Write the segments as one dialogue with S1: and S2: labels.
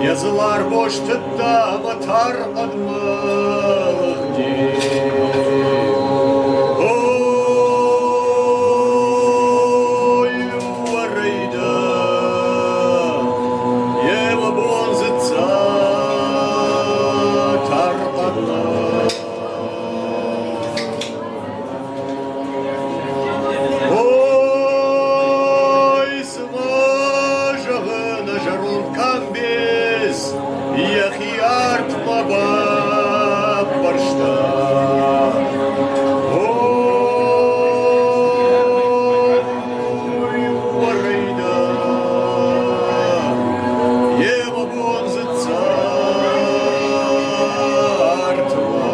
S1: Yazılar boş tıtta batar anmalık değil. Oy varayda yeva bonzıtsa tar anmalık. Oy smajağına jarun kambez Яхи артма бабаршта. Ой, варайда, ева бонзыца артма.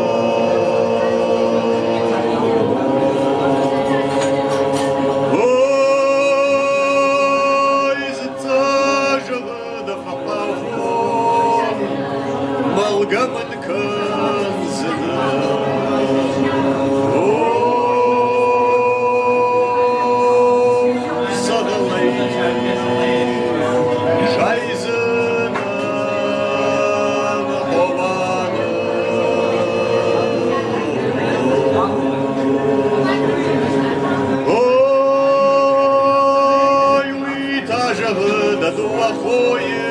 S1: Ой, зыца жага да хапал. Malgamın kanzına Sağalay Şayzına Ovanı Oy Уитажағы да дуахойы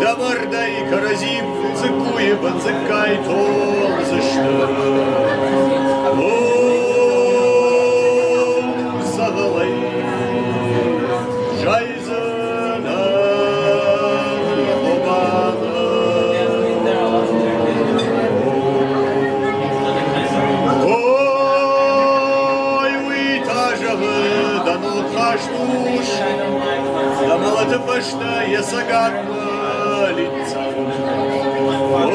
S1: Да мордай каразим цикуе бензыкай толзышты. О, сағалай жайзына обаны. Ой, уитажағы да нұлқаштуш Да молотыпышта ясагатны лица. О,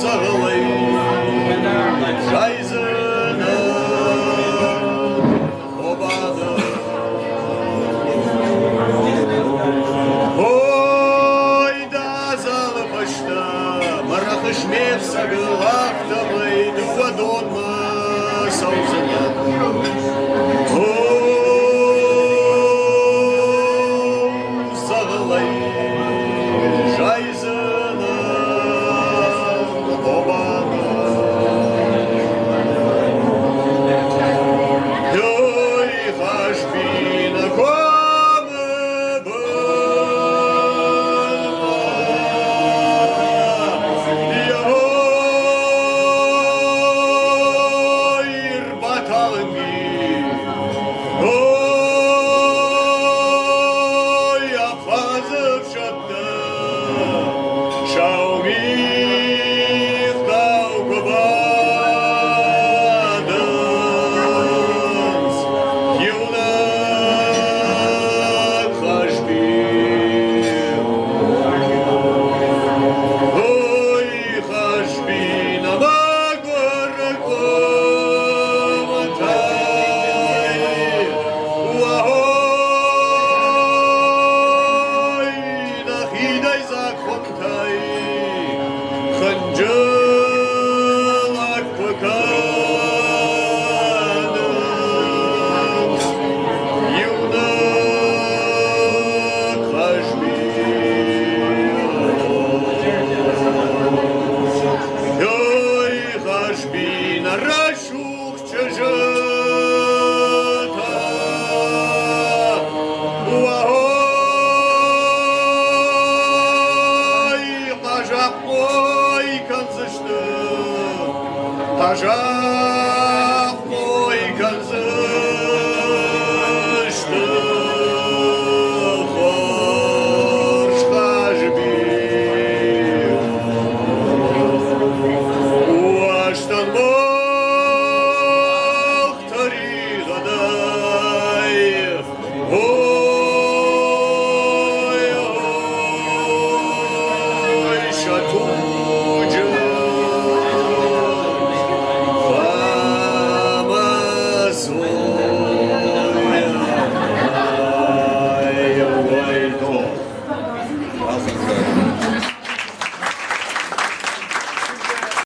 S1: сағалай жайзына обаны. Ой, да залыпышта марахышмев сағылақтамай дуадонма саузына. Жайзына обаны. Ой, хашбина комы былма. Ой, ирбаталынги. Ой, апазыв шатты. Шаумих таугыбадыз, юнак хашбин. Ой, хашбин, амак варакоматай, уахой, нахидай закхонтай. Ханжылак пыкадыз, юнак хашбин. Ой, хашбин, Нарашух чужата. Уахой, хажапой, канзышты. Хажап